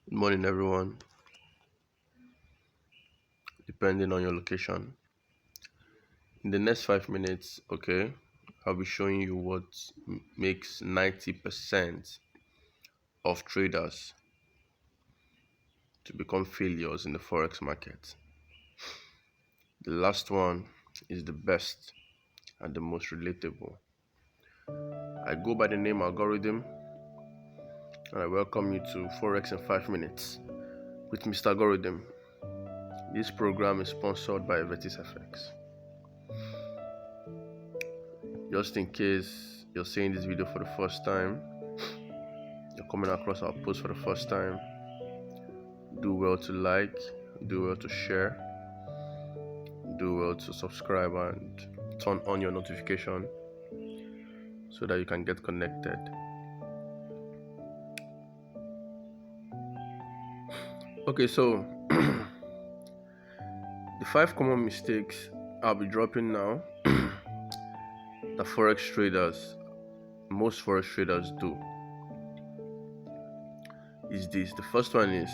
Good morning, everyone, depending on your location. In the next 5 minutes, okay, I'll be showing you what makes 90% of traders to become failures in the Forex market. The last one is the best and the most relatable. I go by the name Algorithm, and I welcome you to Forex in 5 minutes with Mr. Algorithm. This program is sponsored by FX. Just in case you're seeing this video for the first time, you're coming across our post for the first time, do well to like, do well to share, do well to subscribe and turn on your notification so that you can get connected. Okay, so the 5 common mistakes I'll be dropping now that most Forex traders do is this. The first one is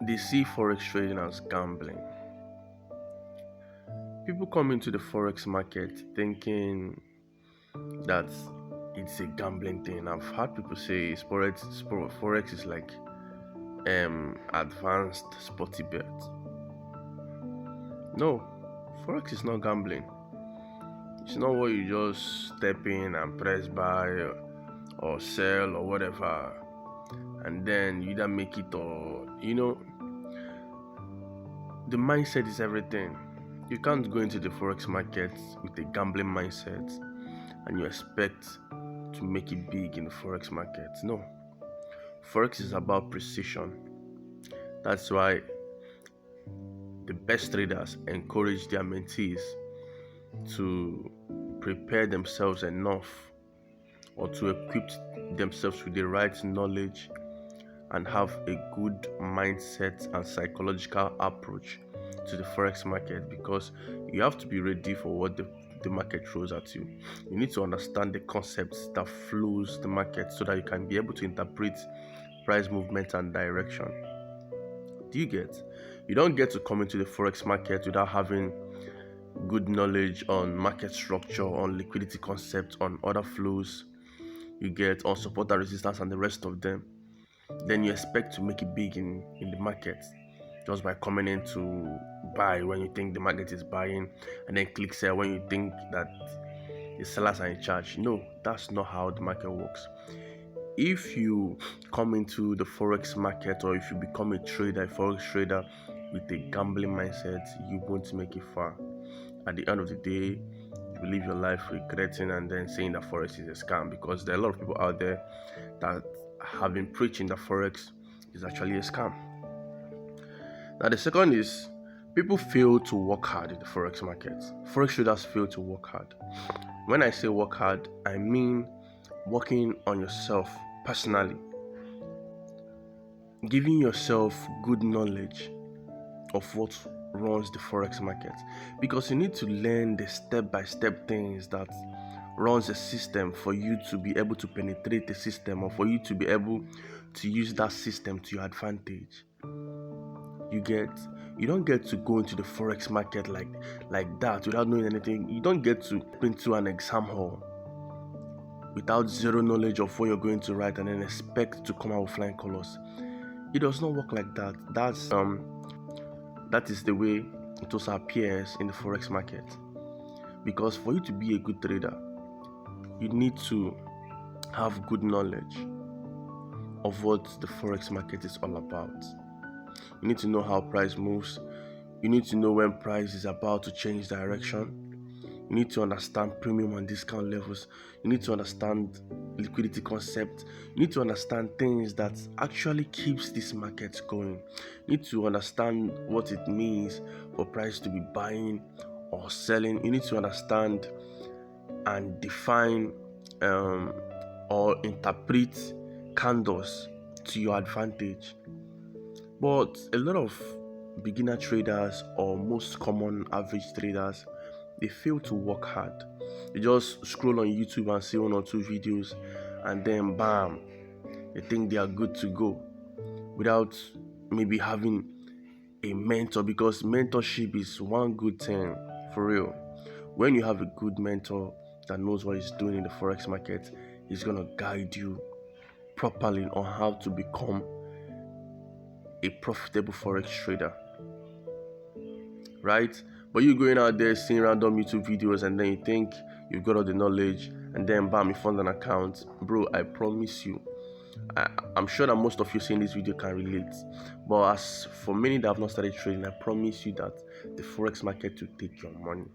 they see Forex trading as gambling. People come into the Forex market thinking that it's a gambling thing. I've heard people say Forex is like advanced sporty bet. No, Forex is not gambling. It's not what you just step in and press buy or sell or whatever, and then you either make it or the mindset is everything. You can't go into the Forex market with a gambling mindset and you expect to make it big in the Forex market. No. Forex is about precision. That's why the best traders encourage their mentees to prepare themselves enough or to equip themselves with the right knowledge and have a good mindset and psychological approach to the Forex market, because you have to be ready for what the market throws at you. You need to understand the concepts that flows the market so that you can be able to interpret price movement and direction. Do you get? You don't get to come into the Forex market without having good knowledge on market structure, on liquidity concepts, on order flows. You get on support and resistance and the rest of them. Then you expect to make it big in the market just by coming in to buy when you think the market is buying, and then click sell when you think that the sellers are in charge. No, that's not how the market works. If you come into the Forex market, or if you become a Forex trader with a gambling mindset, you won't make it far. At the end of the day, you will live your life regretting and then saying that Forex is a scam, because there are a lot of people out there that have been preaching that Forex is actually a scam. Now, the second is people fail to work hard in the Forex market. Forex traders fail to work hard. When I say work hard, I mean working on yourself personally, giving yourself good knowledge of what runs the Forex market, because you need to learn the step-by-step things that runs a system for you to be able to penetrate the system, or for you to be able to use that system to your advantage. You don't get to go into the Forex market like that without knowing anything. You don't get to go into an exam hall without zero knowledge of what you're going to write and then expect to come out with flying colors. It does not work like that. That is the way it also appears in the Forex market. Because for you to be a good trader, you need to have good knowledge of what the Forex market is all about. You need to know how price moves. You need to know when price is about to change direction. You need to understand premium and discount levels. You need to understand liquidity concept. You need to understand things that actually keeps this market going. You need to understand what it means for price to be buying or selling. You need to understand and define or interpret candles to your advantage. But a lot of beginner traders, or most common average traders, they fail to work hard. They just scroll on YouTube and see one or two videos, and then bam, They think they are good to go without maybe having a mentor, because mentorship is one good thing for real. When you have a good mentor that knows what he's doing in the forex market, he's gonna guide you properly on how to become a profitable forex trader, right? But you going out there seeing random YouTube videos and then you think you've got all the knowledge and then bam, you fund an account, bro. I promise you, I'm sure that most of you seeing this video can relate. But as for many that have not started trading, I promise you that the forex market will take your money,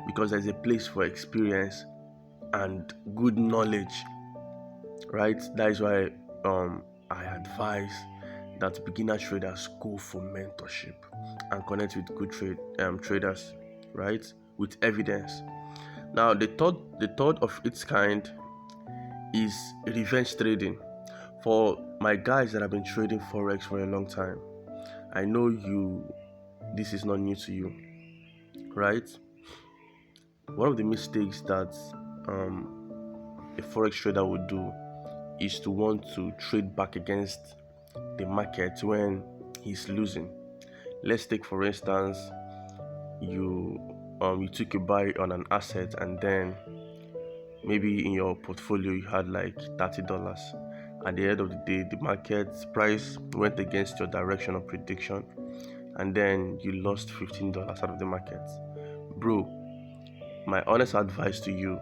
because there's a place for experience and good knowledge, right? That is why I advise that beginner traders go for mentorship and connect with good traders, right? With evidence. Now, the third of its kind is revenge trading. For my guys that have been trading forex for a long time, I know this is not new to you, right? One of the mistakes that a forex trader would do is to want to trade back against the market when he's losing. Let's take for instance, you took a buy on an asset and then maybe in your portfolio you had like $30. At the end of the day, the market price went against your direction of prediction and then you lost $15 out of the market. Bro, my honest advice to you,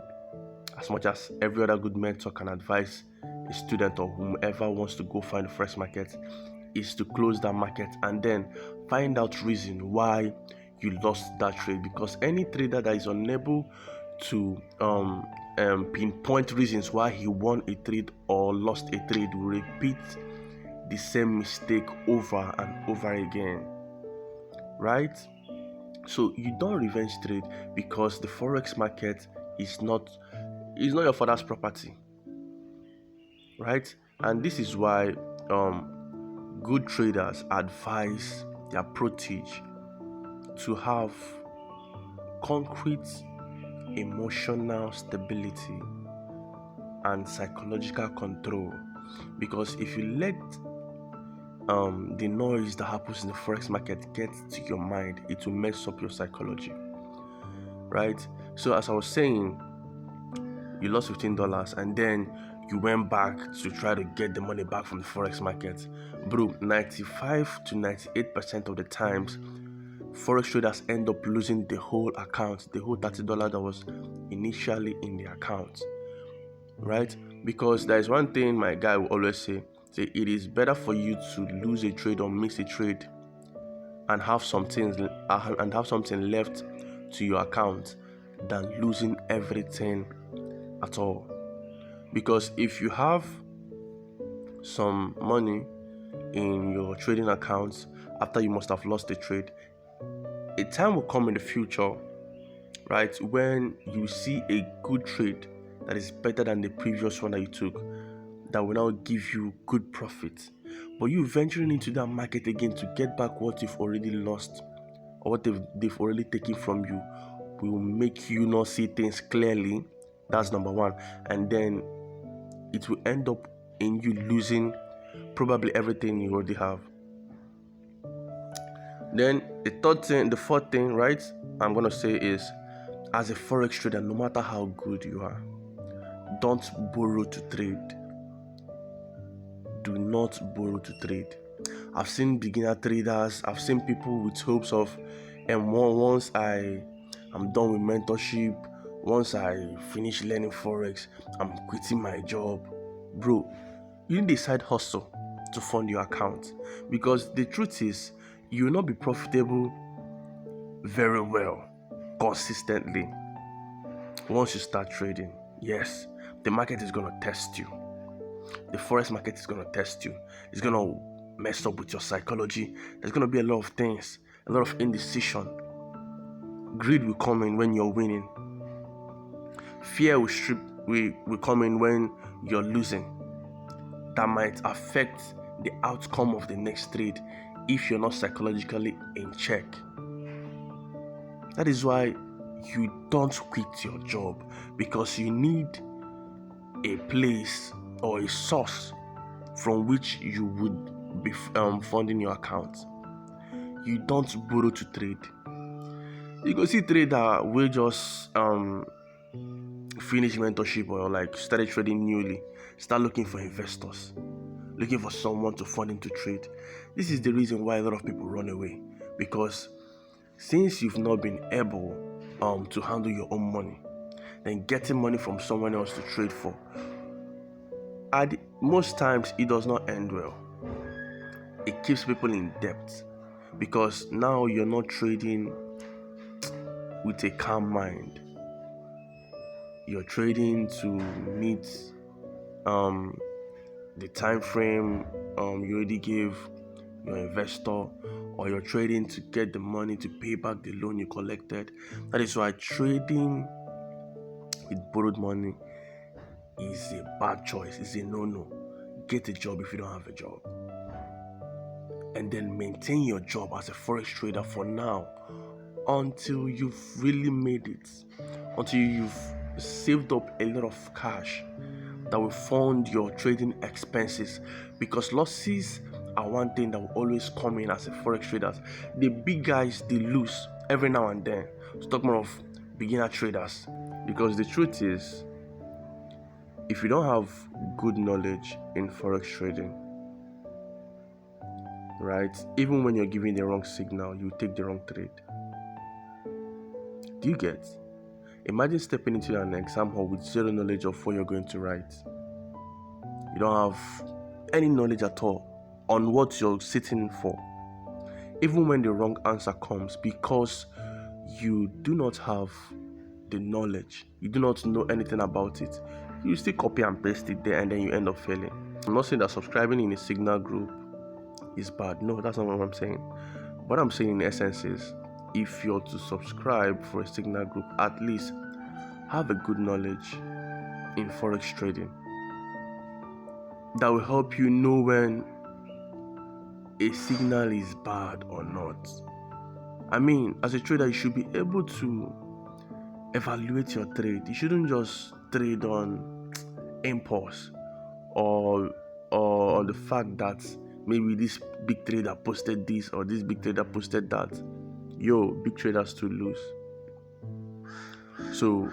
as much as every other good mentor can advise a student or whomever wants to go find the first market, is to close that market and then find out reason why you lost that trade. Because any trader that is unable to pinpoint reasons why he won a trade or lost a trade will repeat the same mistake over and over again, right? So you don't revenge trade, because the forex market is not your father's property, right? And this is why good traders advise their protege to have concrete emotional stability and psychological control. Because if you let the noise that happens in the forex market get to your mind, it will mess up your psychology, right? So as I was saying, you lost $15 and then you went back to try to get the money back from the forex market. Bro, 95 to 98% of the times, forex traders end up losing the whole account, the whole $30 that was initially in the account, right? Because there is one thing my guy will always say, it is better for you to lose a trade or miss a trade and have something left to your account than losing everything at all. Because if you have some money in your trading accounts after you must have lost the trade, a time will come in the future, right, when you see a good trade that is better than the previous one that you took, that will now give you good profit. But you venturing into that market again to get back what you've already lost or what they've already taken from you will make you not see things clearly. That's number one. And then it will end up in you losing probably everything you already have. Then the fourth thing, right, I'm gonna say is, as a forex trader, no matter how good you are, don't borrow to trade. Do not borrow to trade. I've seen beginner traders, I've seen people with hopes of, and once I'm done with mentorship, once I finish learning forex, I'm quitting my job. Bro, you need a side hustle to fund your account, because the truth is, you will not be profitable very well consistently once you start trading. Yes, the market is going to test you. The forex market is going to test you. It's going to mess up with your psychology. There's going to be a lot of things, a lot of indecision. Greed will come in when you're winning. Fear will come in when you're losing. That might affect the outcome of the next trade if you're not psychologically in check. That is why you don't quit your job, because you need a place or a source from which you would be funding your account. You don't borrow to trade. You go see trader will just finish mentorship or like started trading newly, start looking for investors, looking for someone to fund him to trade. This is the reason why a lot of people run away, because since you've not been able to handle your own money, then getting money from someone else to trade for, most times it does not end well. It keeps people in debt, because now you're not trading with a calm mind. You're trading to meet the time frame you already gave your investor, or you're trading to get the money to pay back the loan you collected. That is why trading with borrowed money is a bad choice. It's a no-no. Get a job if you don't have a job, and then maintain your job as a forex trader for now, until you've really made it, until you've saved up a lot of cash that will fund your trading expenses, because losses are one thing that will always come in as a forex trader. The big guys, they lose every now and then. Let's talk more of beginner traders, because the truth is, if you don't have good knowledge in forex trading, right, even when you're giving the wrong signal, you take the wrong trade. Do you get? Imagine stepping into an exam hall with zero knowledge of what you're going to write. You don't have any knowledge at all on what you're sitting for. Even when the wrong answer comes, because you do not have the knowledge, you do not know anything about it, you still copy and paste it there, and then you end up failing. I'm not saying that subscribing in a signal group is bad. No, that's not what I'm saying. What I'm saying in essence is, if you're to subscribe for a signal group, at least have a good knowledge in forex trading that will help you know when a signal is bad or not. I mean, as a trader, you should be able to evaluate your trade. You shouldn't just trade on impulse, or the fact that maybe this big trader posted this or this big trader posted that. Big traders to lose. So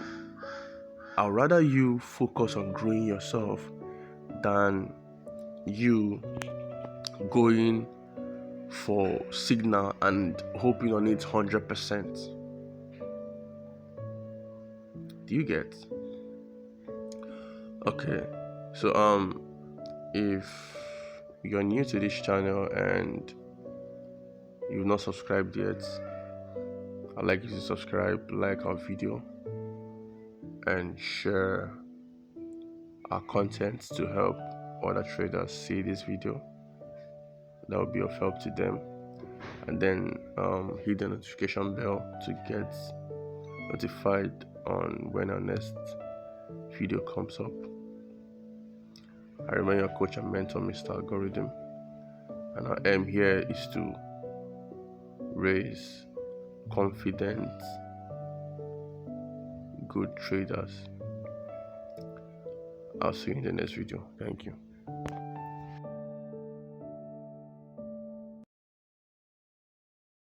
I'd rather you focus on growing yourself than you going for signal and hoping on it 100%. Do you get? Okay, so if you're new to this channel and you've not subscribed yet, I'd like you to subscribe, like our video, and share our content to help other traders see this video. That will be of help to them. And then hit the notification bell to get notified on when our next video comes up. I remain your coach and mentor, Mr. Algorithm, and our aim here is to raise confident, good traders. I'll see you in the next video. Thank you.